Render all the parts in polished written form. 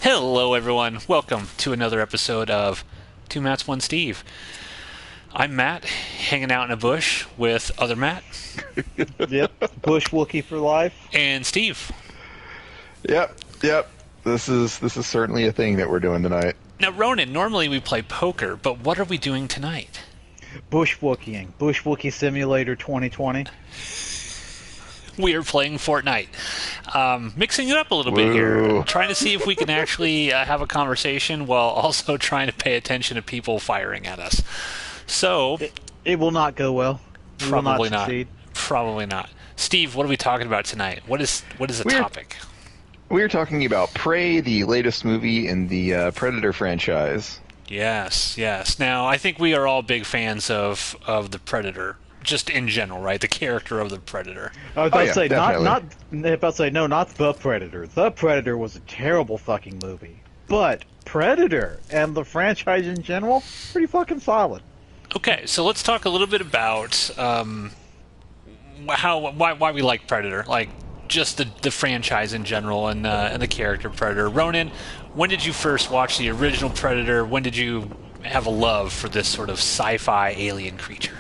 Hello, everyone. Welcome to another episode of Two Matts, One Steve. I'm Matt, hanging out in a bush with other Matt. Yep, Bush Wookie for life. And Steve. Yep. This is certainly a thing that we're doing tonight. Now, Ronan, normally we play poker, but what are we doing tonight? Bush Wookieing. Bush Wookie Simulator 2020. We are playing Fortnite. Mixing it up a little bit here. Trying to see if we can actually have a conversation while also trying to pay attention to people firing at us. So... It will not go well. We will not succeed. Probably not. Steve, what are we talking about tonight? What is the topic? We're talking about Prey, the latest movie in the Predator franchise. Yes. Now, I think we are all big fans of the Predator. Just in general, right? The character of the Predator. I was about to say, not the Predator. The Predator was a terrible fucking movie. But Predator and the franchise in general, pretty fucking solid. Okay, so let's talk a little bit about why we like Predator, like just the franchise in general and the character Predator. Ronan, when did you first watch the original Predator? When did you have a love for this sort of sci-fi alien creature?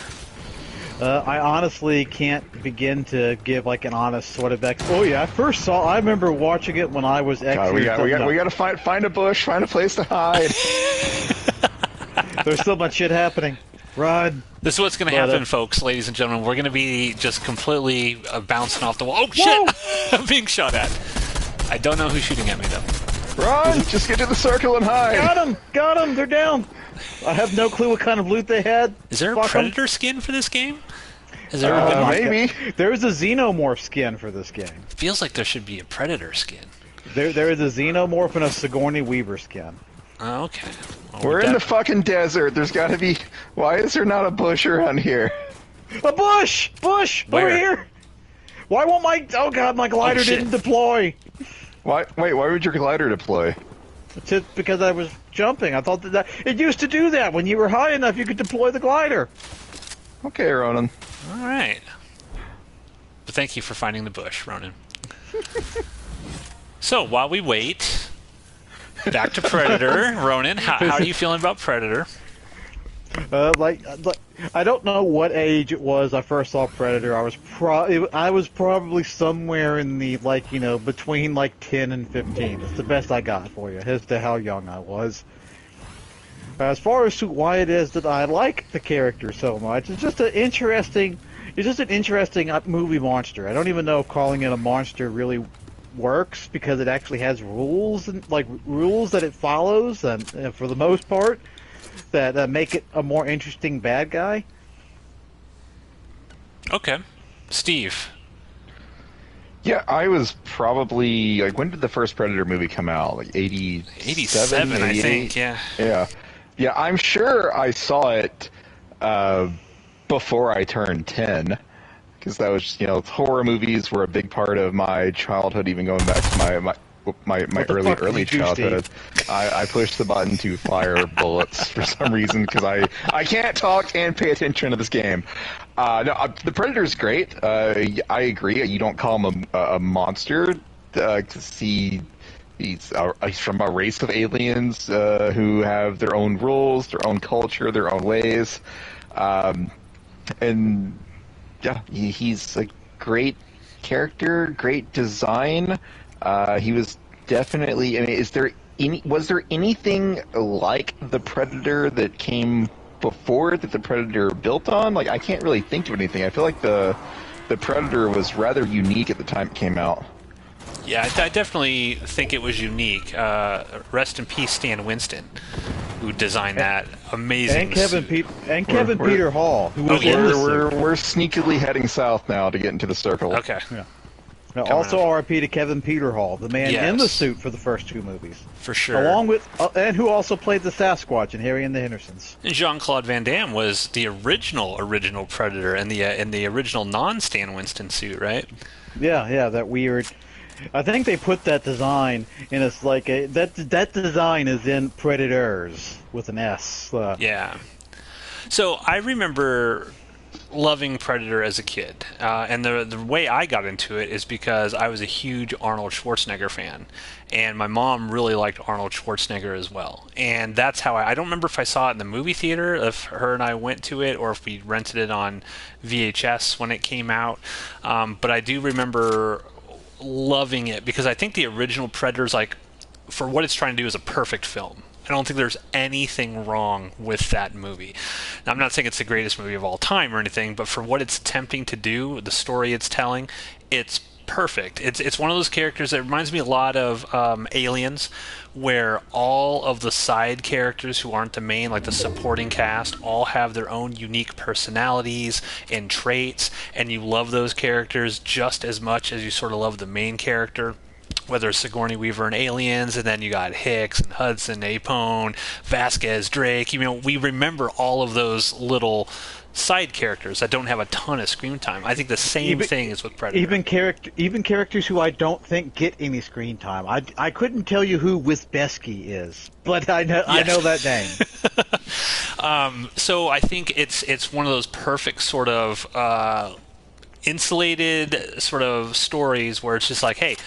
I honestly can't begin to give like an honest sort of Oh yeah, I remember watching it when I was God, we got to find a bush, find a place to hide. There's so much shit happening. Run. This is what's going to happen, folks, ladies and gentlemen. We're going to be just completely bouncing off the wall. Oh shit! I'm being shot at. I don't know who's shooting at me though. Run! Just get to the circle and hide. Got him. They're down. I have no clue what kind of loot they had. Is there a Predator skin for this game? Has there ever been maybe. There's a Xenomorph skin for this game. Feels like there should be a Predator skin. There is a Xenomorph and a Sigourney Weaver skin. Oh, okay. Well, we're in the fucking desert. There's got to be... Why is there not a bush around here? A bush! Where? Over here! Why won't my... Oh god, my glider didn't deploy. Why? Wait, why would your glider deploy? Because I was jumping. I thought that it used to do that. When you were high enough, you could deploy the glider. Okay, Ronan. All right. But thank you for finding the bush, Ronan. So, while we wait, back to Predator. Ronan, how are you feeling about Predator? I don't know what age it was I first saw Predator. I was probably somewhere in the between 10 and 15. It's the best I got for you as to how young I was. As far as why it is that I like the character so much, it's just an interesting movie monster. I don't even know if calling it a monster really works because it actually has rules and rules that it follows, and for the most part, that make it a more interesting bad guy. Okay, Steve. Yeah, I was probably when did the first Predator movie come out? 87, I think. Yeah. Yeah, I'm sure I saw it before I turned 10, because that was horror movies were a big part of my childhood, even going back to my early childhood. I pushed the button to fire bullets for some reason because I can't talk and pay attention to this game. The Predator's great. I agree. You don't call him a monster because he's from a race of aliens who have their own rules, their own culture, their own ways, and yeah, he's a great character, great design. He was definitely. I mean, was there anything like the Predator that came before that the Predator built on? I can't really think of anything. I feel like the Predator was rather unique at the time it came out. Yeah, I definitely think it was unique. Rest in peace, Stan Winston, who designed that amazing. And Kevin Peter Hall, who was we're sneakily heading south now to get into the circle. Okay. Yeah. Now, also RIP to Kevin Peter Hall, the man in the suit for the first two movies. For sure. Along with, and who also played the Sasquatch in Harry and the Hendersons. And Jean-Claude Van Damme was the original Predator in the original non-Stan Winston suit, right? Yeah, that weird. I think they put that design in that design is in Predators with an S. Yeah. So I remember loving Predator as a kid. And the way I got into it is because I was a huge Arnold Schwarzenegger fan. And my mom really liked Arnold Schwarzenegger as well. And that's how I don't remember if I saw it in the movie theater, if her and I went to it, or if we rented it on VHS when it came out. But I do remember loving it because I think the original Predator's, like, for what it's trying to do, is a perfect film. I don't think there's anything wrong with that movie. Now, I'm not saying it's the greatest movie of all time or anything, but for what it's attempting to do, the story it's telling, it's perfect. It's one of those characters that reminds me a lot of Aliens, where all of the side characters who aren't the main, like the supporting cast, all have their own unique personalities and traits, and you love those characters just as much as you sort of love the main character. Whether it's Sigourney Weaver in Aliens, and then you got Hicks and Hudson, Apone, Vasquez, Drake. You know, we remember all of those little side characters that don't have a ton of screen time. I think the same thing is with Predator. Even characters who I don't think get any screen time. I couldn't tell you who Wisbeski is, but I know that name. So I think it's one of those perfect sort of insulated sort of stories where it's just like, hey,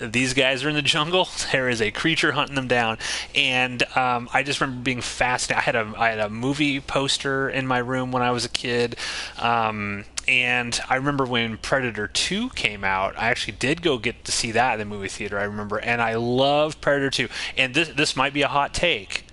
these guys are in the jungle. There is a creature hunting them down, and I just remember being fascinated. I had a movie poster in my room when I was a kid, and I remember when Predator 2 came out. I actually did go get to see that in the movie theater. I remember, and I loved Predator 2. And this might be a hot take.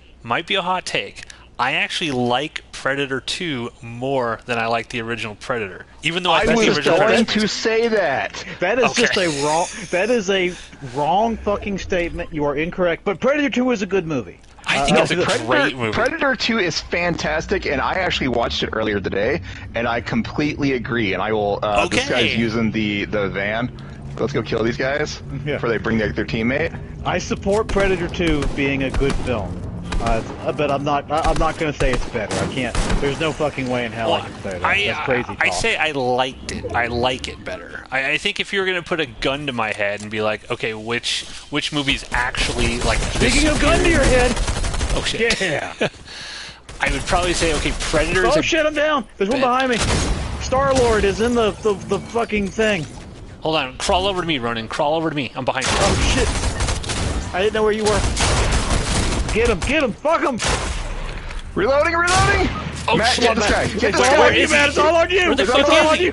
I actually like Predator 2 more than I like the original Predator, even though I think the original Predator. I was Predator going to say that. That is just a wrong. That is a wrong fucking statement. You are incorrect. But Predator 2 is a good movie. I think it's a great movie. Predator 2 is fantastic, and I actually watched it earlier today, and I completely agree. And I will. This guy's using the van. Let's go kill these guys before they bring their teammate. I support Predator 2 being a good film. But I'm not going to say it's better. I can't. There's no fucking way in hell I can say that. That's crazy talk. I say I liked it. I like it better. I think if you were going to put a gun to my head and be like, okay, which movie's actually like this? Speaking of gun to your head. Oh shit. Yeah. I would probably say, okay, Predator. Oh shit! I'm down. There's one behind me. Star-Lord is in the fucking thing. Hold on. Crawl over to me, Ronan. Crawl over to me. I'm behind you. Oh shit! I didn't know where you were. Get him, fuck him! Reloading! Oh, Matt, shit, get this guy! Get this all guy! on you, Matt! It's all on you! It's all on you!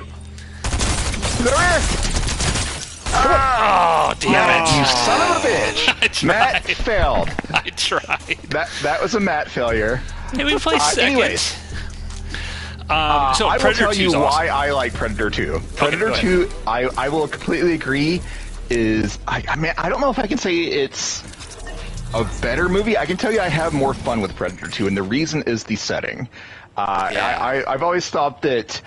Oh, damn it! You son of a bitch! Matt failed. I tried. That was a Matt failure. Hey, we play second. Anyways. So I will Predator tell you 2's awesome. why I like Predator 2. Predator 2, I will completely agree, is... I mean, I don't know if I can say it's a better movie. I can tell you I have more fun with Predator 2, and the reason is the setting. I've always thought that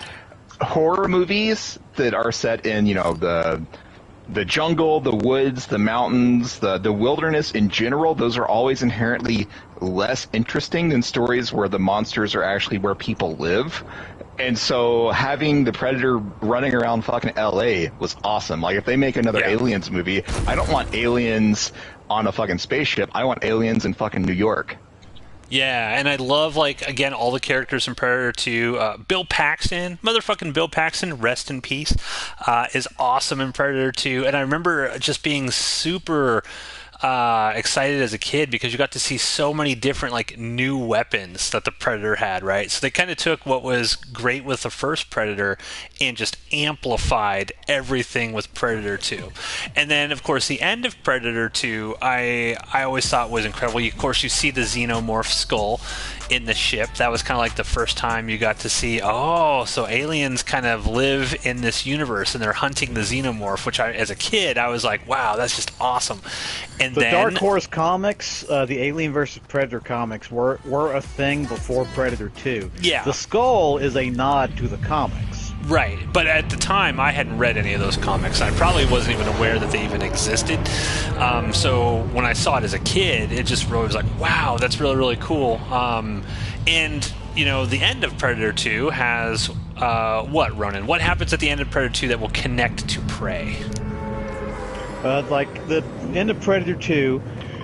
horror movies that are set in, you know, the jungle, the woods, the mountains, the wilderness in general, those are always inherently less interesting than stories where the monsters are actually where people live. And so having the Predator running around fucking LA was awesome. Like, if they make another Aliens movie, I don't want aliens on a fucking spaceship. I want aliens in fucking New York. Yeah, and I love, like, again, all the characters in Predator 2. Bill Paxton, motherfucking Bill Paxton, rest in peace, is awesome in Predator 2. And I remember just being super excited as a kid because you got to see so many different, like, new weapons that the Predator had, right? So they kind of took what was great with the first Predator and just amplified everything with Predator 2. And then, of course, the end of Predator 2, I always thought was incredible. Of course, you see the xenomorph skull in the ship. That was kind of like the first time you got to see, oh, so aliens kind of live in this universe and they're hunting the xenomorph, which as a kid, I was like, wow, that's just awesome. And the then Dark Horse comics, the Alien vs. Predator comics were a thing before Predator 2. Yeah. The skull is a nod to the comics. Right, but at the time I hadn't read any of those comics. I probably wasn't even aware that they even existed. So when I saw it as a kid, it just really was like, wow, that's really, really cool. And, you know, the end of Predator 2 has, what, Ronan? What happens at the end of Predator 2 that will connect to Prey? Like, the end of Predator 2,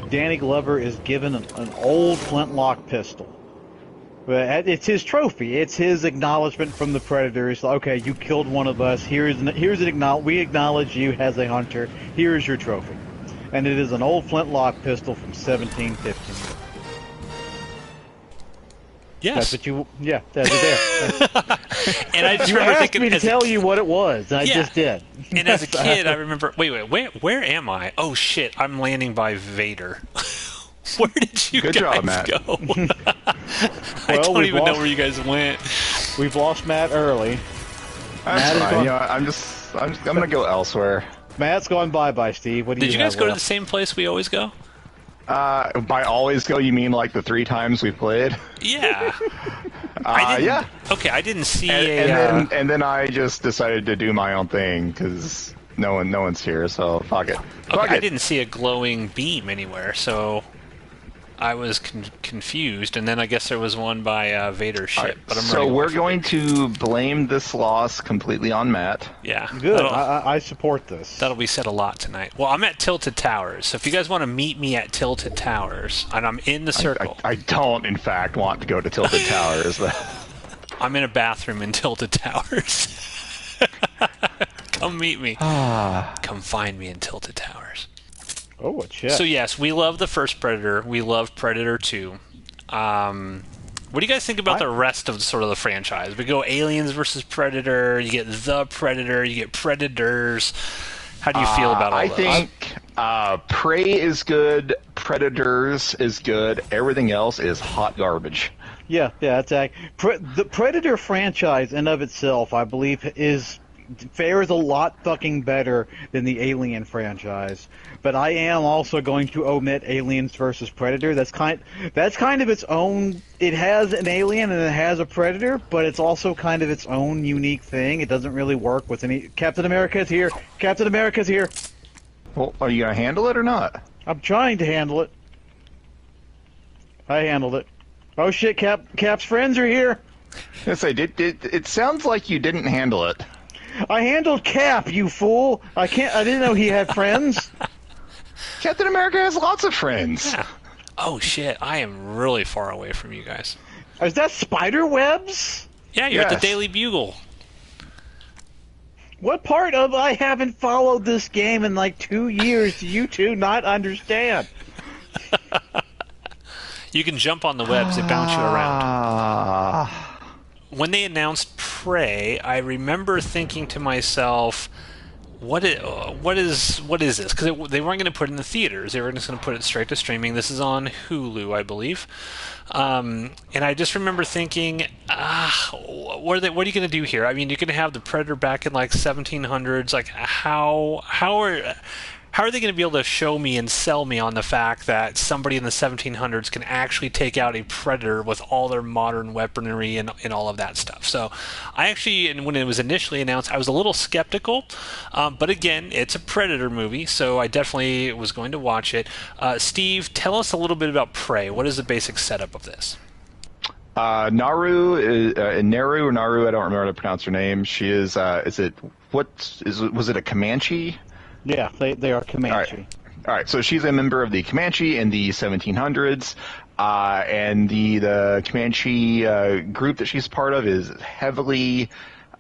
Danny Glover is given an old flintlock pistol. But it's his trophy. It's his acknowledgement from the predators. Okay, you killed one of us. We acknowledge you as a hunter. Here is your trophy, and it is an old flintlock pistol from 1715. Yes. That's what you. Yeah, that's it there. And I just You remember asked thinking, me to tell you what it was, and I just did. And as a kid, I remember. Wait, where am I? Oh shit! I'm landing by Vader. Where did you Good guys job, Matt. go? I don't even know where you guys went. We've lost Matt early. That's fine. I'm gonna go elsewhere. Matt's going bye-bye, Steve. What do Did you guys go to the left? same place we always go? By always go, you mean like the 3 times we played? Yeah. Yeah. Okay, I didn't see and then I just decided to do my own thing because no one's here, so fuck it. Fuck I it. didn't see a glowing beam anywhere, so I was confused. And then I guess there was one by Vader's ship. Right, But I'm so we're going to blame this loss completely on Matt. Yeah. Good. I support this. That'll be said a lot tonight. Well, I'm at Tilted Towers, so if you guys want to meet me at Tilted Towers, and I'm in the circle. I don't, in fact, want to go to Tilted Towers. I'm in a bathroom in Tilted Towers. Come meet me. Come find me in Tilted Towers. Oh, what shit. So yes, we love the first Predator. We love Predator 2. What do you guys think about the rest of the franchise? We go Aliens versus Predator. You get the Predator. You get Predators. How do you feel about all I those? think Prey is good. Predators is good. Everything else is hot garbage. Yeah, that's the Predator franchise in of itself, I believe, fares a lot fucking better than the Alien franchise. But I am also going to omit Aliens versus Predator. That's kind of its own. It has an Alien and it has a Predator, but it's also kind of its own unique thing. It doesn't really work with any. Captain America's here. Captain America's here. Well, are you gonna handle it or not? I'm trying to handle it. I handled it. Oh shit! Cap's friends are here. I say, it sounds like you didn't handle it. I handled Cap, you fool! I didn't know he had friends. Captain America has lots of friends. Yeah. Oh shit! I am really far away from you guys. Is that spider webs? Yeah, you're at the Yes. Daily Bugle. What part of I haven't followed this game in like 2 years do you two not understand? You can jump on the webs; they bounce you around. When they announced Prey, I remember thinking to myself, what is this? Because they weren't going to put it in the theaters. They were just going to put it straight to streaming. This is on Hulu, I believe. And I just remember thinking, what are you going to do here? I mean, you're going to have the Predator back in like 1700s. Like, how are they going to be able to show me and sell me on the fact that somebody in the 1700s can actually take out a Predator with all their modern weaponry and all of that stuff? So I actually, and when it was initially announced, I was a little skeptical. But again, it's a Predator movie, so I definitely was going to watch it. Steve, tell us a little bit about Prey. What is the basic setup of this? Naru, I don't remember how to pronounce her name. She is, was it a Comanche? Yeah, they are Comanche. All right, so she's a member of the Comanche in the 1700s, and the Comanche group that she's part of is heavily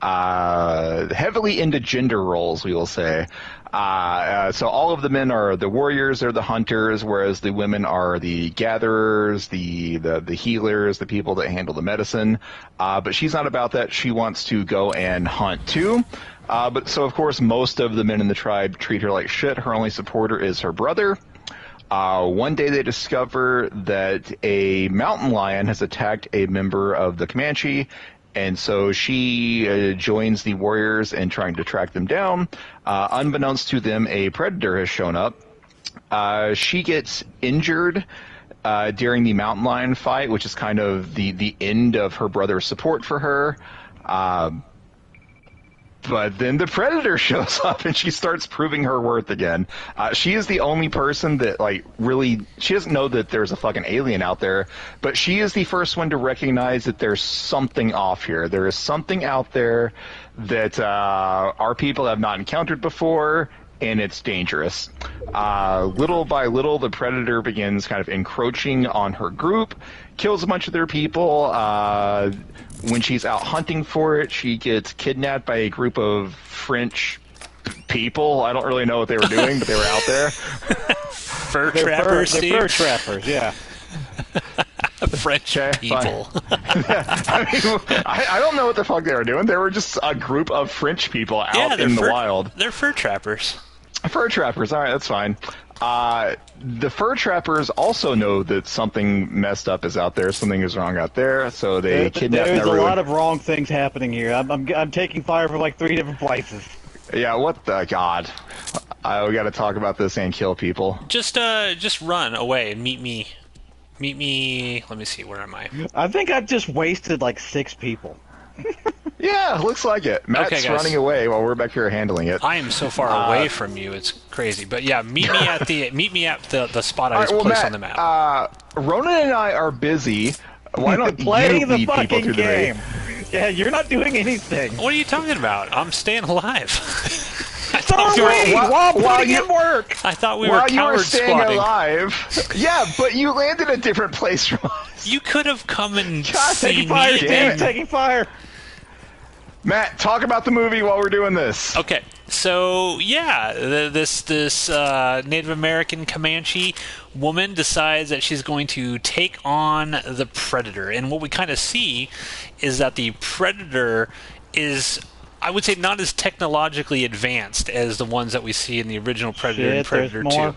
into gender roles, we will say. So all of the men are the warriors, they're the hunters, whereas the women are the gatherers, the healers, the people that handle the medicine. But she's not about that. She wants to go and hunt too. But so of course most of the men in the tribe treat her like shit. Her only supporter is her brother. One day they discover that a mountain lion has attacked a member of the Comanche, and so she joins the warriors in trying to track them down. Unbeknownst to them, a predator has shown up. She gets injured during the mountain lion fight, which is kind of the end of her brother's support for her. But then the Predator shows up and she starts proving her worth again. She is the only person that, she doesn't know that there's a fucking alien out there, but she is the first one to recognize that there's something off here. There is something out there that our people have not encountered before, and it's dangerous. Little by little, the predator begins kind of encroaching on her group, kills a bunch of their people. When she's out hunting for it, she gets kidnapped by a group of French people. I don't really know what they were doing, but they were out there. Fur trappers, Steve? They're fur trappers, yeah. French people. I don't know what the fuck they were doing. They were just a group of French people out in the wild. They're fur trappers. Fur trappers, alright, that's fine. The fur trappers also know that something messed up is out there, something is wrong out there, so they kidnap Naru. There's a lot of wrong things happening here. I'm taking fire from like 3 different places. Yeah, what the god? We gotta talk about this and kill people. Just run away and meet me. Meet me. Let me see. Where am I? I think I've just wasted like 6 people. Yeah, looks like it. Matt's running away while we're back here handling it. I am so far away from you. It's crazy. But yeah, meet me at the spot I just placed on the map. Ronan and I are busy. Why don't playing you the lead people fucking through game? the Yeah, you're not doing anything. What are you talking about? I'm staying alive. So are we! While putting in work! I thought we While were you were coward staying squatting. alive. Yeah, but you landed a different place from us. You could have come and God, seen taking fire, me. Steve, taking fire! Matt, talk about the movie while we're doing this. Okay, so yeah, this Native American Comanche woman decides that she's going to take on the Predator, and what we kind of see is that the Predator is, I would say, not as technologically advanced as the ones that we see in the original Predator and Predator 2.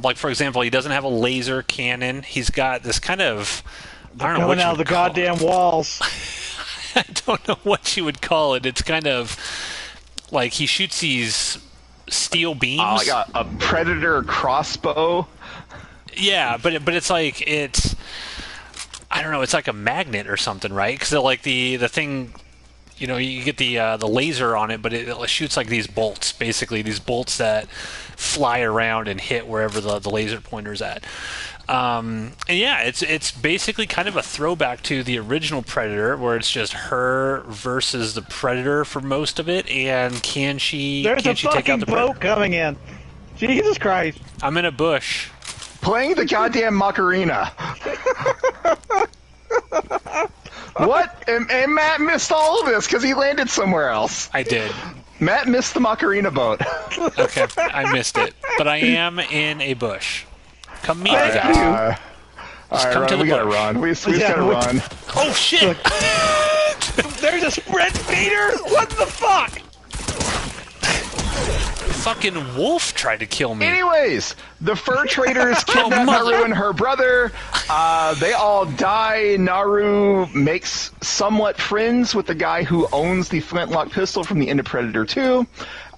Like, for example, he doesn't have a laser cannon. He's got this kind of, I don't know what coming out of the goddamn walls. I don't know what you would call it. It's kind of like he shoots these steel beams. Like a Predator crossbow. Yeah, but it's like I don't know. It's like a magnet or something, right? Because like the thing, you know, you get the laser on it, but it shoots like these bolts, basically these bolts that fly around and hit wherever the laser pointer's at. And yeah, it's basically kind of a throwback to the original Predator, where it's just her versus the Predator for most of it. And can she take out the Predator? There's a fucking boat coming in. Jesus Christ! I'm in a bush. Playing the goddamn Macarena. What? And Matt missed all of this because he landed somewhere else. I did. Matt missed the Macarena boat. Okay, I missed it, but I am in a bush. Come meet me, guys. All right, come to the we gotta bush. run. We gotta run. Oh shit! There's a sprint speeder! What the fuck? Fucking wolf tried to kill me. Anyways, the fur traders kidnap Naru and her brother. They all die. Naru makes somewhat friends with the guy who owns the flintlock pistol from the end of Predator 2.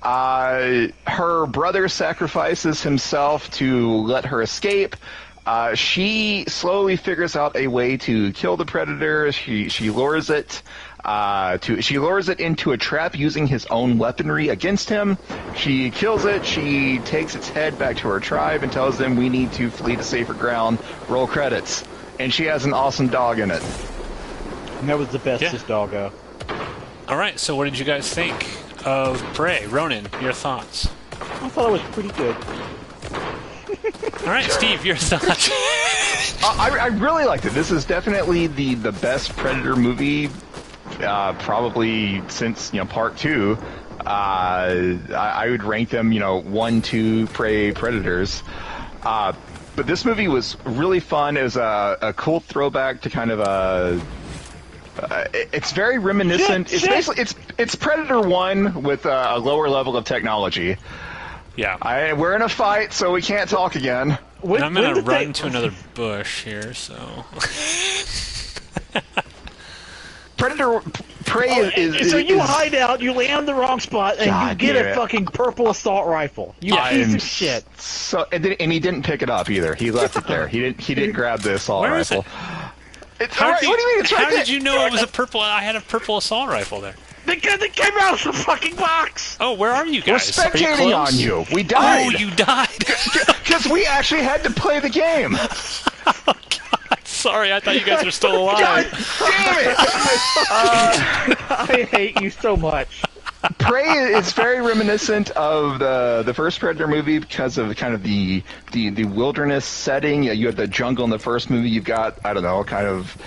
Her brother sacrifices himself to let her escape. She slowly figures out a way to kill the Predator. She lures it. She lures it into a trap using his own weaponry against him. She kills it. She takes its head back to her tribe and tells them we need to flee to safer ground. Roll credits. And she has an awesome dog in it. And that was the bestest doggo. All right, so what did you guys think of Prey? Ronan, your thoughts? I thought it was pretty good. All right, Steve, your thoughts? I really liked it. This is definitely the best Predator movie, probably since part 2. I would rank them 1, 2 Prey Predators. But this movie was really fun. It was a cool throwback to kind of a. It's very reminiscent. Basically it's Predator 1 with a lower level of technology. Yeah. We're in a fight, so we can't talk again. And I'm gonna run to another bush here, so. Predator Prey is. So you hide out, you land in the wrong spot, and you get a fucking purple assault rifle. You piece of shit. So and he didn't pick it up either. He left it there. He didn't grab the assault rifle. What do you mean? How did you know it was a purple? I had a purple assault rifle there. Because it came out of the fucking box! Oh, where are you guys? We're spectating on you. We died. Oh, you died. Because we actually had to play the game. Oh, God. Sorry, I thought you guys were still alive. God damn it! I hate you so much. Prey is very reminiscent of the first Predator movie because of kind of the wilderness setting. You have the jungle in the first movie. You've got, I don't know, kind of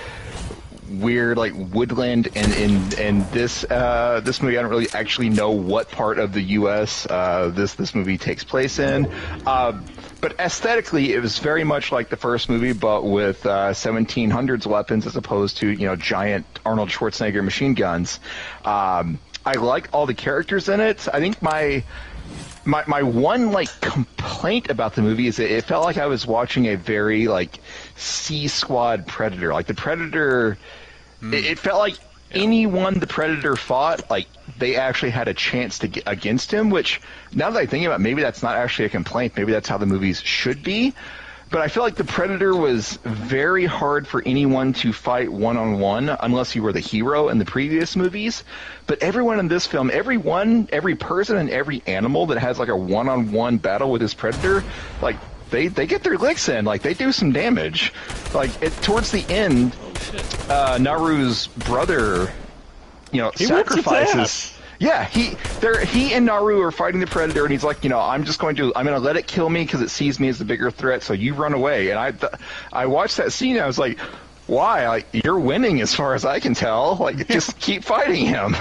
weird like woodland, and in this movie I don't really actually know what part of the U.S. This movie takes place in, but aesthetically it was very much like the first movie, but with 1700s weapons as opposed to giant Arnold Schwarzenegger machine guns. I like all the characters in it. I think my one complaint about the movie is that it felt like I was watching a very C Squad Predator. Like the Predator, it felt like anyone the Predator fought, they actually had a chance to get against him. Which, now that I think about it, maybe that's not actually a complaint. Maybe that's how the movies should be. But I feel like the Predator was very hard for anyone to fight one-on-one unless you were the hero in the previous movies. But everyone in this film, every person and every animal that has a one-on-one battle with this Predator, they get their licks in. They do some damage. Towards the end, Naru's brother, sacrifices. Yeah, he and Naru are fighting the Predator, and he's like, I'm gonna let it kill me because it sees me as the bigger threat. So you run away. And I watched that scene, and I was like, why? You're winning as far as I can tell. Just keep fighting him.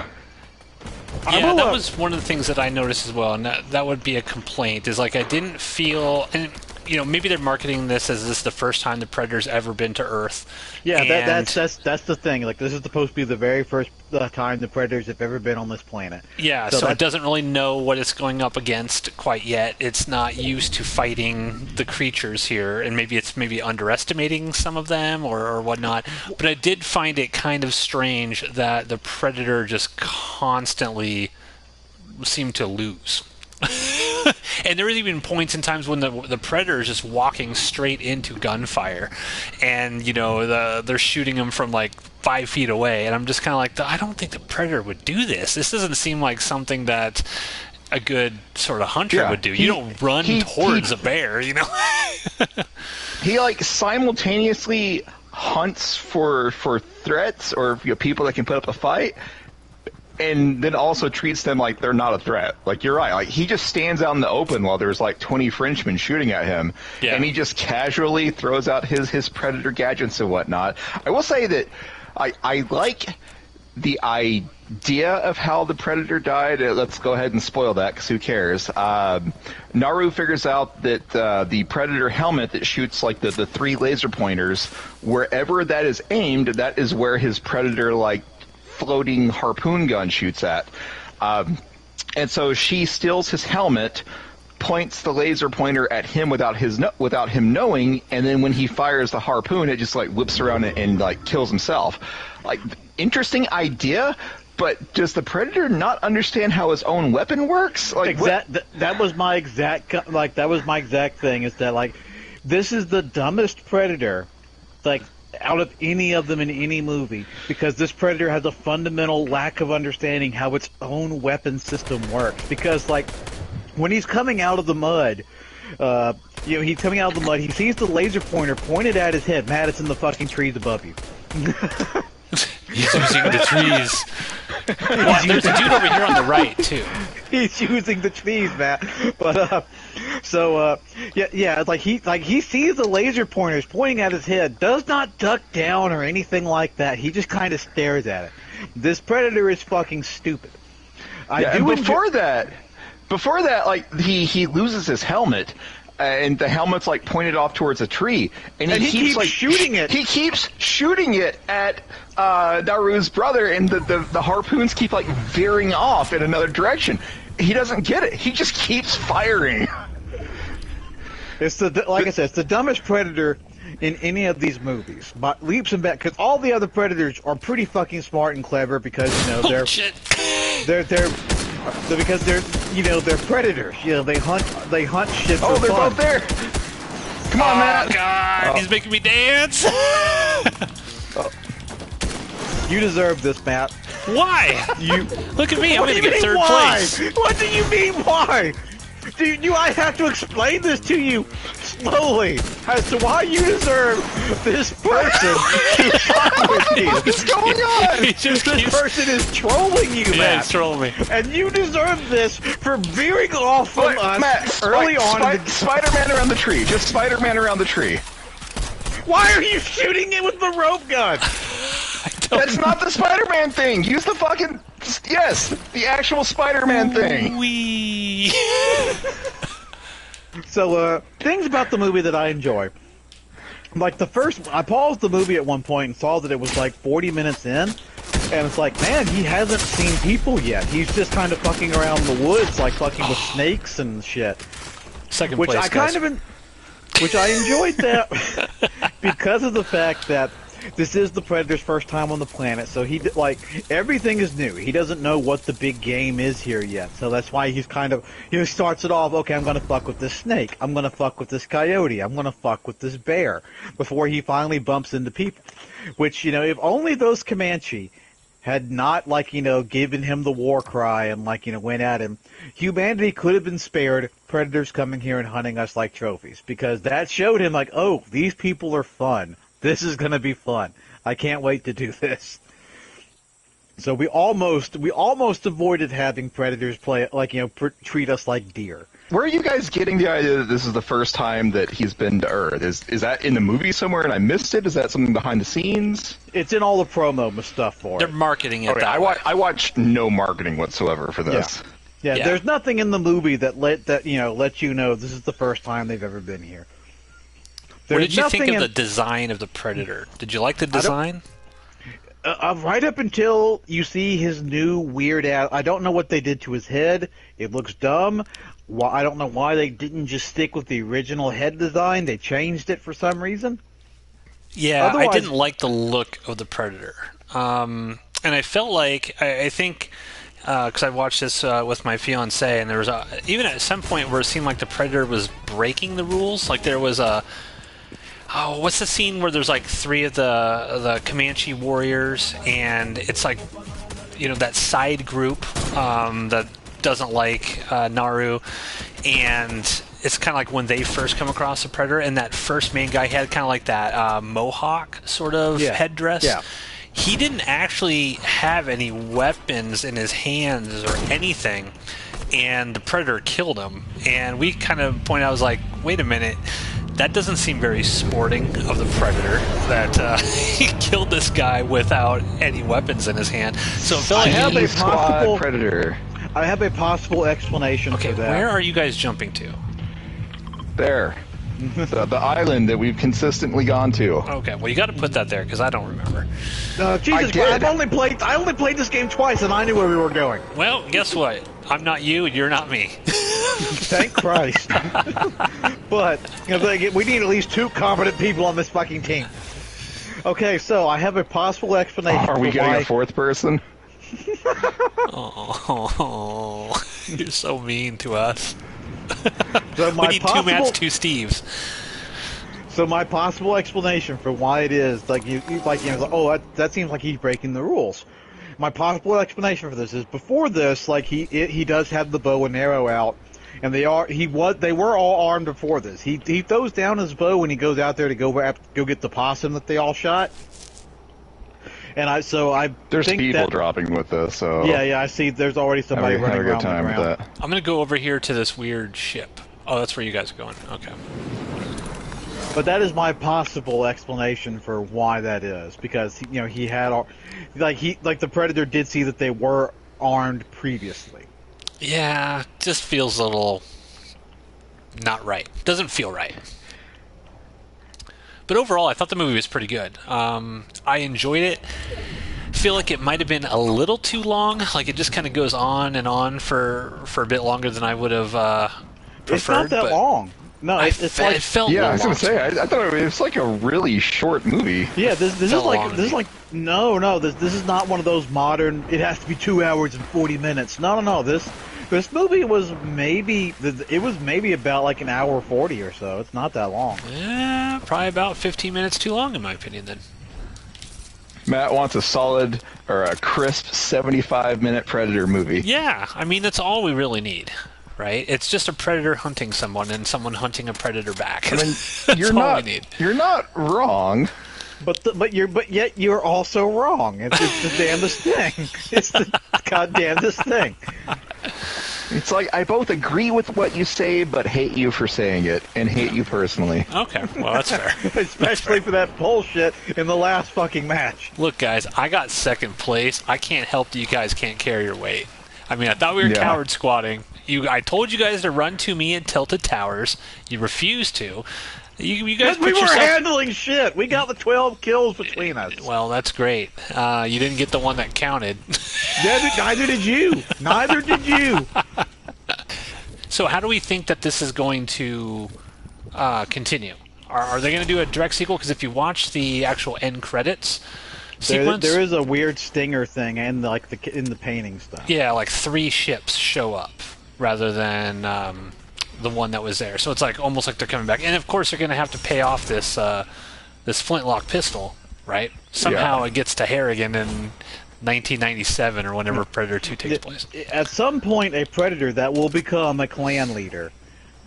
Yeah, that was one of the things that I noticed as well, and that would be a complaint. Is I didn't feel, and maybe they're marketing this as this is the first time the Predator's ever been to Earth. Yeah, that's the thing. This is supposed to be the very first time the Predators have ever been on this planet. Yeah, so it doesn't really know what it's going up against quite yet. It's not used to fighting the creatures here, and maybe it's underestimating some of them or whatnot. But I did find it kind of strange that the Predator just constantly seemed to lose. And there was even points in times when the Predator is just walking straight into gunfire, and they're shooting him from 5 feet away, and I'm just kind of I don't think the Predator would do this. This doesn't seem like something that a good sort of hunter would do. You don't run towards a bear, He simultaneously hunts for threats or people that can put up a fight, and then also treats them like they're not a threat. You're right. He just stands out in the open while there's 20 Frenchmen shooting at him, and he just casually throws out his Predator gadgets and whatnot. I will say that I like the idea of how the Predator died. Let's go ahead and spoil that, because who cares? Naru figures out that the Predator helmet that shoots the 3 laser pointers, wherever that is aimed, that is where his Predator floating harpoon gun shoots at. And so she steals his helmet, points the laser pointer at him without him knowing, and then when he fires the harpoon, it just whips around and kills himself. Interesting idea, but does the Predator not understand how his own weapon works? That was my exact thing, is that this is the dumbest Predator out of any of them in any movie, because this Predator has a fundamental lack of understanding how its own weapon system works. Because when he's coming out of the mud, he's coming out of the mud, he sees the laser pointer pointed at his head. Matt, it's in the fucking trees above you. He's using the trees. Well, there's a dude over here on the right too. He's using the trees, Matt. But he sees the laser pointers pointing at his head, does not duck down or anything like that. He just kind of stares at it. This Predator is fucking stupid. Before that, he loses his helmet. And the helmet's pointed off towards a tree, and he keeps shooting it. He keeps shooting it at Naru's brother, and the harpoons keep veering off in another direction. He doesn't get it. He just keeps firing. It's I said, it's the dumbest Predator in any of these movies, but leaps and bounds. Because all the other Predators are pretty fucking smart and clever, because they're because they're predators. They hunt shit for fun. Oh, they're both there. Come on, Matt. God, he's making me dance. You deserve this, Matt. Why? Look at me. I'm gonna get third place. What do you mean why? Do I have to explain this to you slowly as to why you deserve this person to fuck with you? What's going on? This person is trolling you, Yeah, Matt. he's trolling me. And you deserve this for veering off from us Matt, early on. Spider-Man around the tree. Just Spider-Man around the tree. Why are you shooting it with the rope gun? That's not the Spider-Man thing. Use the fucking... Yes, the actual Spider-Man thing. Wee. So, things about the movie that I enjoy. Like, I paused the movie at one point and saw that it was like 40 minutes in. And it's like, man, he hasn't seen people yet. He's just kind of fucking around the woods, like fucking with snakes and shit. Second Which place, I guys. which I enjoyed that because of the fact that this is the Predator's first time on the planet, so everything is new. He doesn't know what the big game is here yet, so that's why he's he starts it off, okay, I'm gonna fuck with this snake, I'm gonna fuck with this coyote, I'm gonna fuck with this bear, before he finally bumps into people. Which, if only those Comanche had not, given him the war cry and, went at him, humanity could have been spared predators coming here and hunting us like trophies. Because that showed him, oh, these people are fun. This is going to be fun. I can't wait to do this. So we almost avoided having predators treat us like deer. Where are you guys getting the idea that this is the first time that he's been to Earth? Is that in the movie somewhere and I missed it? Is that something behind the scenes? It's in all the promo stuff for They're it. marketing it Okay, that way. I watched no marketing whatsoever for this. Yeah, Yeah. there's nothing in the movie that lets you know this is the first time they've ever been here. What There's did you think nothing of the design of the Predator? Did you like the design? right up until you see his new weird ass. I don't know what they did to his head. It looks dumb. I don't know why they didn't just stick with the original head design. They changed it for some reason. Yeah, Otherwise- I didn't like the look of the Predator. And I felt like, I think, because I watched this with my fiance, and there was even at some point where it seemed like the Predator was breaking the rules. Like there was what's the scene where there's like three of the Comanche warriors, and it's like, that side group that doesn't like Naru, and it's kind of like when they first come across the Predator, and that first main guy had kind of like that mohawk sort of headdress. Yeah. He didn't actually have any weapons in his hands or anything, and the Predator killed him. And we kind of pointed out, I was like, wait a minute, that doesn't seem very sporting of the Predator that he killed this guy without any weapons in his hand. So it felt I like have a Squad possible- Predator. I have a possible explanation okay, for that. where are you guys jumping to? There. the island that we've consistently gone to. Okay, well you got to put that there because I don't remember. Jesus did. Christ, I only played this game twice, and I knew where we were going. Well, guess what? I'm not you, and you're not me. Thank Christ. But we need at least two competent people on this fucking team. Okay, so I have a possible explanation. Are we for getting why... a fourth person? Oh, you're so mean to us. So We need two Matts, two Steves. So my possible explanation for why it is that seems like he's breaking the rules. My possible explanation for this is before this, he does have the bow and arrow out, and they were all armed before this. He throws down his bow when he goes out there to go get the possum that they all shot. And There's think people that, dropping with this, so Yeah, I see. There's already somebody have running a around good time the with ground. that. I'm gonna go over here to this weird ship. Oh, that's where you guys are going. Okay. But that is my possible explanation for why that is, because he had the Predator did see that they were armed previously. Yeah, just feels a little not right. Doesn't feel right. But overall, I thought the movie was pretty good. I enjoyed it. Feel like it might have been a little too long. Like it just kind of goes on and on for a bit longer than I would have preferred. It's not that but long. No, it like felt Yeah, I long. was gonna say, I thought it was like a really short movie. yeah. This is felt like long to this is me. like no. This is not one of those modern. It has to be 2 hours and 40 minutes. No. This movie was maybe about like an hour 40 or so. It's not that long. Yeah, probably about 15 minutes too long in my opinion. Then. Matt wants a solid or a crisp 75-minute Predator movie. Yeah, I mean that's all we really need. right? It's just a predator hunting someone and someone hunting a predator back. I mean, That's you're all not. we need. You're not wrong. But yet you're also wrong. It's the damnedest thing. It's the goddamnedest thing. It's like I both agree with what you say, but hate you for saying it, and hate you personally. Okay, well, that's fair. Especially for that bullshit in the last fucking match. Look, guys, I got second place. I can't help that you guys can't carry your weight. I mean, I thought we were coward squatting. I told you guys to run to me and Tilted Towers. You refused to. You guys we were handling shit. We got the 12 kills between us. Well, that's great. You didn't get the one that counted. Neither did you. Neither did you. So how do we think that this is going to continue? Are they going to do a direct sequel? Because if you watch the actual end credits sequence... There is a weird stinger thing in the painting stuff. Yeah, like 3 ships show up rather than... the one that was there, so it's like almost like they're coming back, and of course they're going to have to pay off this this flintlock pistol, right? Somehow it gets to Harrigan in 1997 or whenever Predator 2 takes place. At some point, a Predator that will become a clan leader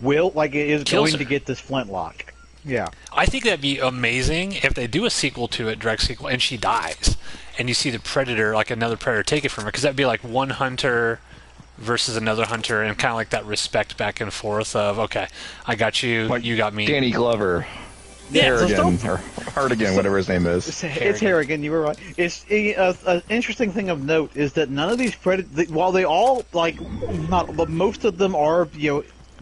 is going to get this flintlock. Yeah, I think that'd be amazing if they do a sequel to it, direct sequel, and she dies, and you see the Predator, like another Predator, take it from her, because that'd be like one hunter versus another hunter, and kind of like that respect back and forth of, okay, I got you, Like you got me. Danny Glover. Yeah, Harrigan, or Hardigan, whatever his name is. It's Harrigan, you were right. It's an interesting thing of note is that none of these Predators, while they all, but most of them are,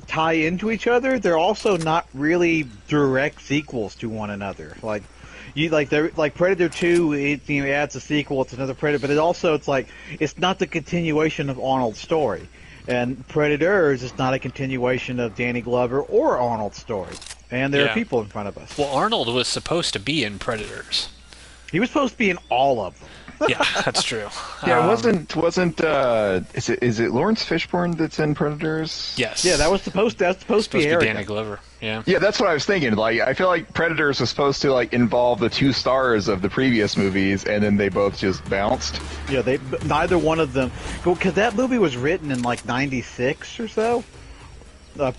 tie into each other, they're also not really direct sequels to one another. Predator 2, it adds a sequel, it's another Predator, but it's not the continuation of Arnold's story. And Predators is not a continuation of Danny Glover or Arnold's story. And there are people in front of us. Well, Arnold was supposed to be in Predators. He was supposed to be in all of them. Yeah, that's true. Yeah, it wasn't is it Lawrence Fishburne that's in Predators? Yes. Yeah, that's supposed to be Danny Glover. Yeah. Yeah, that's what I was thinking. Like, I feel like Predators was supposed to involve the 2 stars of the previous movies, and then they both just bounced. Yeah, neither one of them. Because that movie was written in '96 or so.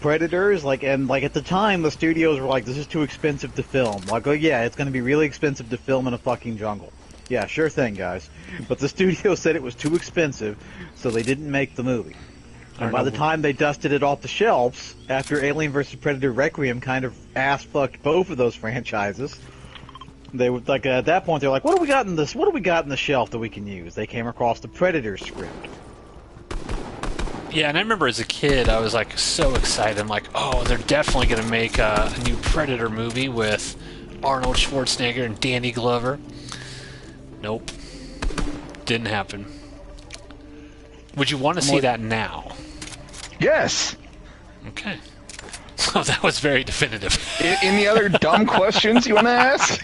Predators, and at the time, the studios were like, "This is too expensive to film." Like, oh yeah, it's going to be really expensive to film in a fucking jungle. Yeah, sure thing, guys. But the studio said it was too expensive, so they didn't make the movie. And by the time they dusted it off the shelves, after Alien vs. Predator Requiem kind of ass-fucked both of those franchises, they were at that point, they're like, what do we got in the shelf that we can use? They came across the Predator script. Yeah, and I remember as a kid, I was so excited. I'm like, oh, they're definitely going to make a new Predator movie with Arnold Schwarzenegger and Danny Glover. Nope. Didn't happen. Would you want to see that now? Yes. Okay. So that was very definitive. Any other dumb questions you want to ask?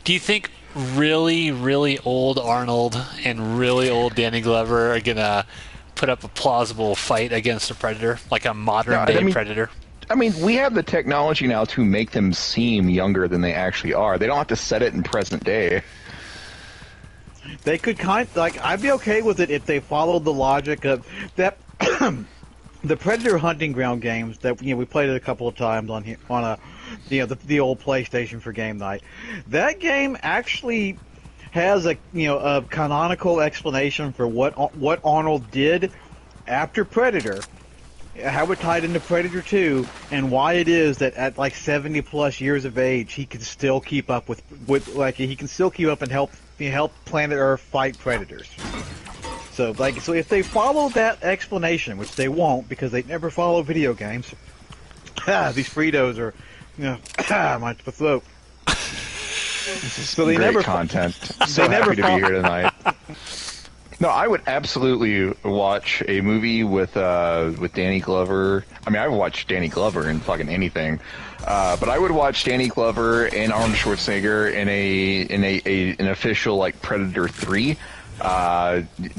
Do you think really, really old Arnold and really old Danny Glover are going to put up a plausible fight against a Predator? Like a modern-day Predator? I mean, we have the technology now to make them seem younger than they actually are. They don't have to set it in present day. They could I'd be okay with it if they followed the logic of that. The Predator Hunting Ground games that we played it a couple of times on the old PlayStation for game night. That game actually has a canonical explanation for what Arnold did after Predator, how it tied into Predator 2, and why it is that at 70 plus years of age he can still keep up and help planet Earth fight predators. So if they follow that explanation, which they won't because they never follow video games. These Fritos are, my throat. So they never content. So happy to be here tonight. No, I would absolutely watch a movie with Danny Glover. I mean, I would watch Danny Glover in fucking anything, but I would watch Danny Glover and Arnold Schwarzenegger in an official Predator 3.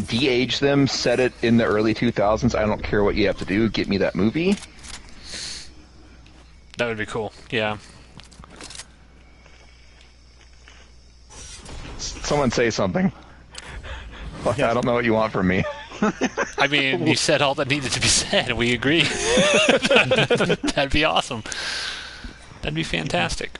De-age them, set it in the early 2000s. I don't care what you have to do. Get me that movie. That would be cool. Yeah. Someone say something. I don't know what you want from me. I mean, you said all that needed to be said. We agree. That'd be awesome. That'd be fantastic.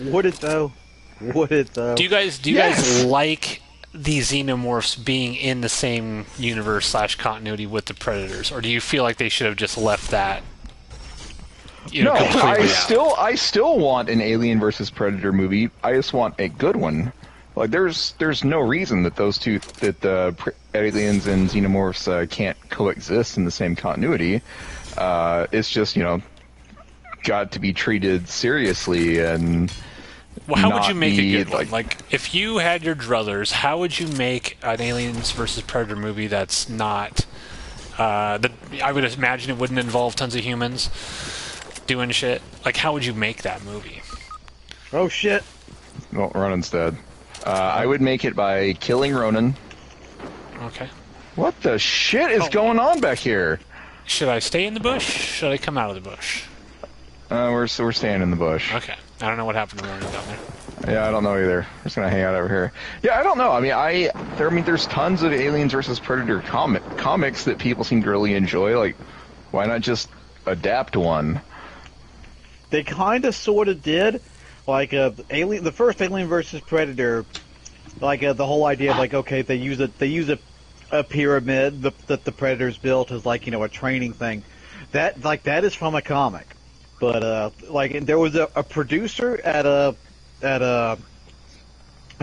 Would it though? Would it though? Do you guys like the Xenomorphs being in the same universe / continuity with the Predators, or do you feel like they should have just left that? No, I still want an Alien versus Predator movie. I just want a good one. Like there's no reason that those two, that the aliens and Xenomorphs can't coexist in the same continuity. It's just got to be treated seriously and. Well, how would you make a good one? Like, if you had your druthers, how would you make an Aliens versus Predator movie that's not... I would imagine it wouldn't involve tons of humans doing shit. Like, how would you make that movie? Oh, shit. Well, Ronan's dead. I would make it by killing Ronan. Okay. What the shit is going on back here? Should I stay in the bush? Should I come out of the bush? We're staying in the bush. Okay. I don't know what happened to Ronan down there. Yeah, I don't know either. We're just gonna hang out over here. Yeah, I don't know. I mean, there's tons of Aliens versus Predator comics that people seem to really enjoy. Like, why not just adapt one? They kind of, sort of did. Like, the first Alien versus Predator, like the whole idea of like, okay, they use a pyramid that the Predators built as like a training thing. That is from a comic. But there was a producer at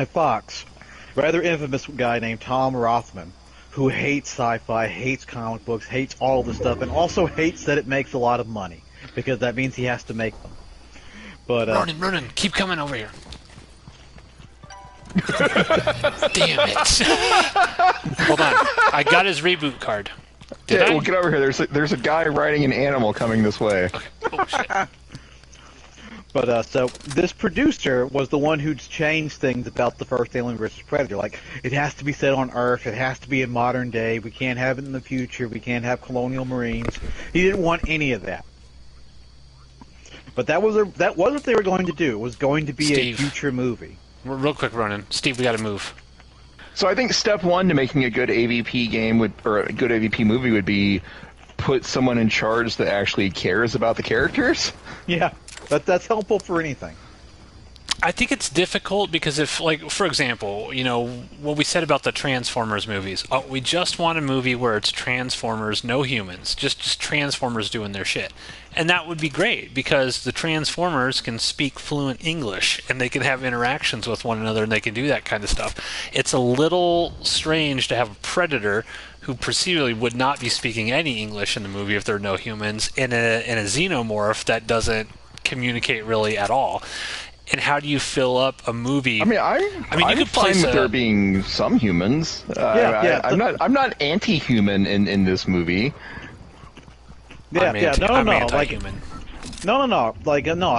Fox, rather infamous guy named Tom Rothman, who hates sci-fi, hates comic books, hates all this stuff, and also hates that it makes a lot of money because that means he has to make them. But Ronan, keep coming over here. Damn it! Hold on, I got his reboot card. Well, get over here. There's a guy riding an animal coming this way. Okay. Oh, shit. But so this producer was the one who'd changed things about the first Alien vs. Predator. Like, it has to be set on Earth. It has to be in modern day. We can't have it in the future. We can't have colonial marines. He didn't want any of that. But that was what they were going to do. It was going to be a future movie. Real quick, Ronan. Steve, we got to move. So I think step one to making a good AVP game or a good AVP movie would be put someone in charge that actually cares about the characters. Yeah, that's helpful for anything. I think it's difficult because if, like, for example, what we said about the Transformers movies. Oh, we just want a movie where it's Transformers, no humans, just Transformers doing their shit. And that would be great because the Transformers can speak fluent English and they can have interactions with one another and they can do that kind of stuff. It's a little strange to have a Predator who procedurally would not be speaking any English in the movie if there are no humans in a Xenomorph that doesn't communicate really at all. And how do you fill up a movie? I mean, you could find that there being some humans. I'm not anti-human in this movie. Yeah, I'm anti-human. No.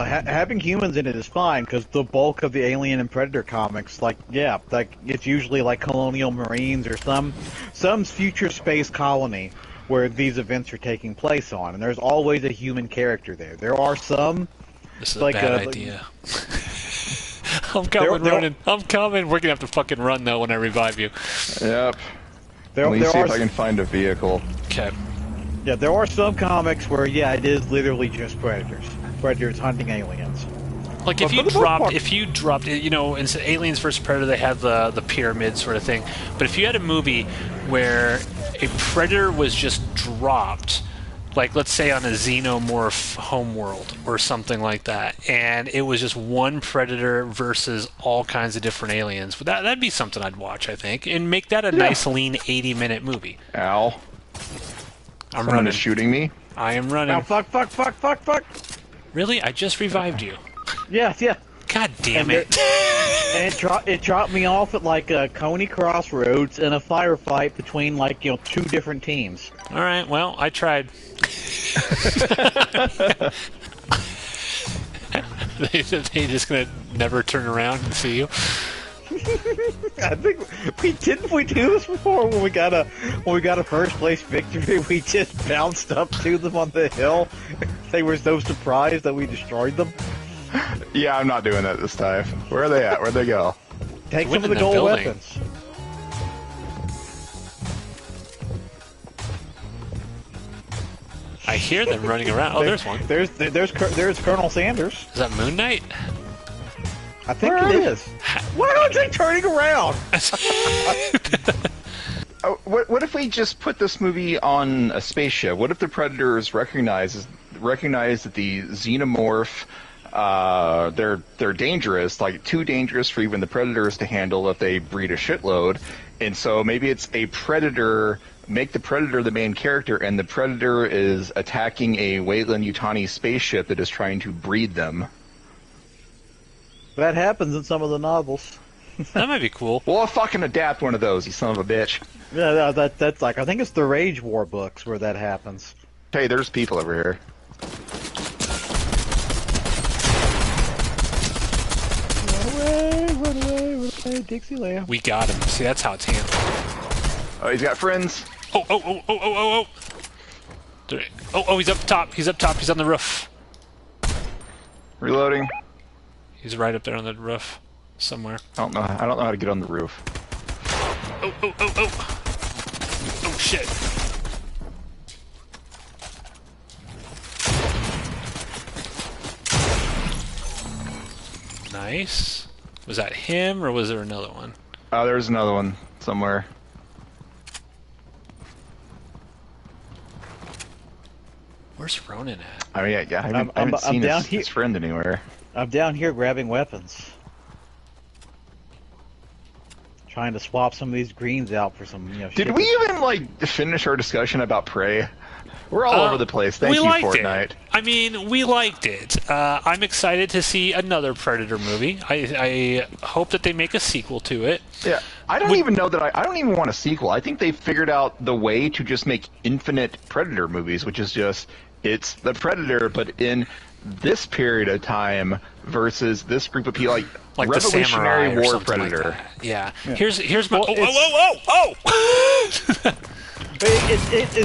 Having humans in it is fine because the bulk of the Alien and Predator comics, it's usually like colonial marines or some future space colony where these events are taking place on, and there's always a human character there. There are some. This is a bad idea. I'm coming, Ronan. I'm coming. We're gonna have to fucking run though when I revive you. Yep. Let me see if I can find a vehicle. Okay. Yeah, there are some comics where it is literally just predators hunting aliens. Like if you dropped, in Aliens vs. Predator, they have the pyramid sort of thing. But if you had a movie where a predator was just dropped, like let's say on a Xenomorph homeworld or something like that, and it was just one predator versus all kinds of different aliens, that'd be something I'd watch, I think, and make that a nice lean 80-minute movie. Ow. Someone is shooting me? I am running. Oh, fuck. Really? I just revived you. Yeah. God damn it. And it dropped me off at like a Coney Crossroads in a firefight between two different teams. All right, well, I tried. They just gonna never turn around and see you. I think we do this before when we got a first place victory. We just bounced up to them on the hill. They were so surprised that we destroyed them. Yeah, I'm not doing that this time. Where are they at? Where'd they go? Take some of the gold weapons. hear them running around. Oh, there's one. There's Colonel Sanders. Is that Moon Knight? I think it is. Why aren't they turning around? What if we just put this movie on a spaceship? What if the Predators recognize that the Xenomorph, they're dangerous, like too dangerous for even the Predators to handle if they breed a shitload, and so maybe it's a Predator. Make the Predator the main character, and the Predator is attacking a Weyland-Yutani spaceship that is trying to breed them. That happens in some of the novels. That might be cool. Well, I'll fucking adapt one of those, you son of a bitch. Yeah, that's like, I think it's the Rage War books where that happens. Hey, there's people over here. Run away, Dixieland. We got him. See, that's how it's handled. Oh, he's got friends. Oh. Oh, he's up top. He's up top. He's on the roof. Reloading. He's right up there on the roof somewhere. I don't know how to get on the roof. Oh. Oh, shit. Nice. Was that him, or was there another one? Oh, there's another one somewhere. Where's Ronan at? I mean, yeah, I haven't seen his friend anywhere. I'm down here grabbing weapons. Trying to swap some of these greens out for some, Did we even, like, finish our discussion about Prey? We're all over the place. Thank you, Fortnite. It. I mean, we liked it. I'm excited to see another Predator movie. I hope that they make a sequel to it. Yeah, I don't even know that I don't even want a sequel. I think they figured out the way to just make infinite Predator movies, which is just, it's the Predator, but in this period of time versus this group of people, like Revolutionary War Predator. Like yeah. Here's my.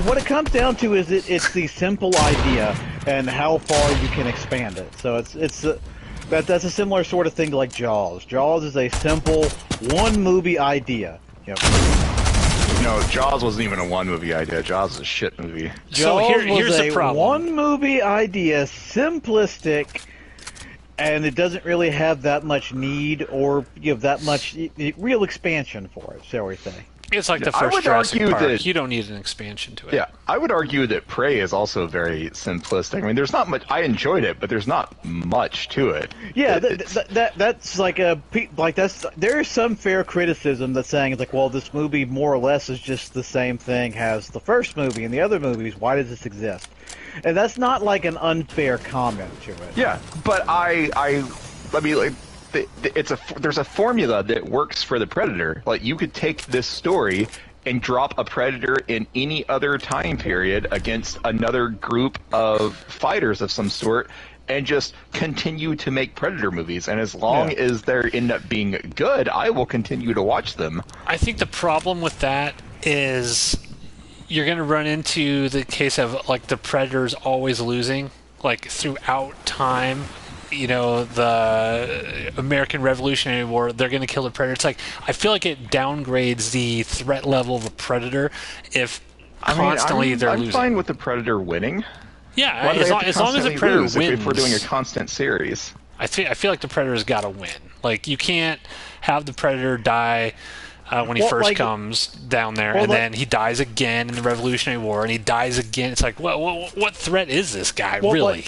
What it comes down to is it's the simple idea and how far you can expand it. So that's a similar sort of thing to like Jaws. Jaws is a simple one movie idea. No, Jaws wasn't even a one movie idea. Jaws is a shit movie. Jaws here's the problem. One movie idea, simplistic, and it doesn't really have that much need or that much real expansion for it, shall we say. It's like the first Jurassic Park. You don't need an expansion to it. Yeah, I would argue that Prey is also very simplistic. I mean, there's not much. I enjoyed it, but there's not much to it. Yeah, that's like there's some fair criticism that's saying it's like, well, this movie more or less is just the same thing as the first movie and the other movies. Why does this exist? And that's not like an unfair comment to it. Yeah, but I mean, like, there's a formula that works for the Predator. Like, you could take this story and drop a Predator in any other time period against another group of fighters of some sort and just continue to make Predator movies. And as long as they end up being good, I will continue to watch them. I think the problem with that is you're going to run into the case of, like, the Predators always losing, like, throughout time. The American Revolutionary War, they're going to kill the Predator. It's like, I feel like it downgrades the threat level of a Predator if constantly they're losing. I'm fine with the Predator winning. Yeah, as long as the Predator wins. If we're doing a constant series. I feel like the Predator's got to win. Like, you can't have the Predator die when he first comes down there, and then he dies again in the Revolutionary War, and he dies again. It's like, what threat is this guy, really?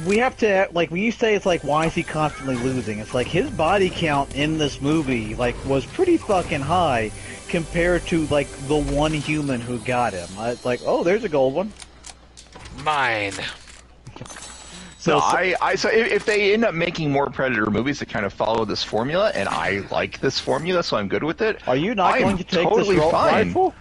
We have to, like, when you say it's like, why is he constantly losing? It's like, his body count in this movie, like, was pretty fucking high compared to, like, the one human who got him. It's like, oh, there's a gold one. Mine. So if they end up making more Predator movies that kind of follow this formula, and I like this formula, so I'm good with it. Are you not going to take this rifle?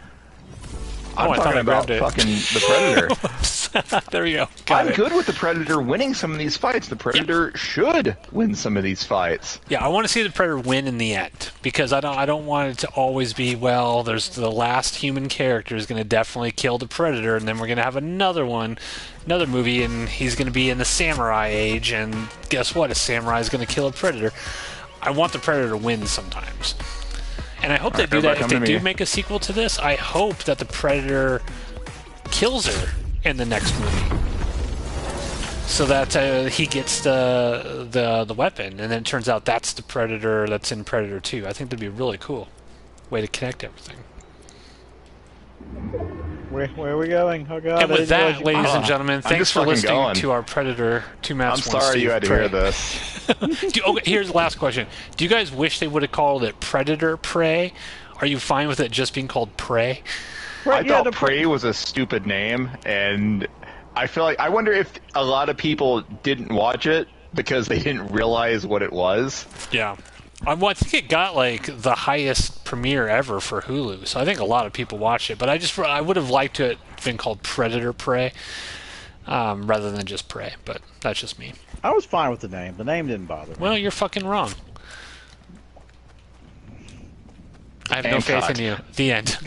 I'm talking about fucking the Predator. There you go. I'm good with the Predator winning some of these fights. The Predator should win some of these fights. Yeah, I want to see the Predator win in the end, because I don't want it to always be, well, there's the last human character is going to definitely kill the Predator, and then we're going to have another movie, and he's going to be in the samurai age, and guess what? A samurai is going to kill a Predator. I want the Predator to win sometimes. And I hope they do that. If they do make a sequel to this, I hope that the Predator kills her in the next movie, so that he gets the weapon, and then it turns out that's the Predator that's in Predator 2. I think that'd be a really cool way to connect everything. Where are we going? Oh God! And with that, ladies and gentlemen, thanks for listening to our Predator 2 Maps. I'm sorry you had to hear this. Okay, here's the last question. Do you guys wish they would have called it Predator Prey? Are you fine with it just being called Prey? I thought Prey was a stupid name, and I wonder if a lot of people didn't watch it because they didn't realize what it was. Yeah. Well, I think it got like the highest premiere ever for Hulu, so I think a lot of people watched it. But I would have liked it been called Predator Prey rather than just Prey. But that's just me. I was fine with the name. The name didn't bother me. Well, you're fucking wrong. I have no faith in you. The end.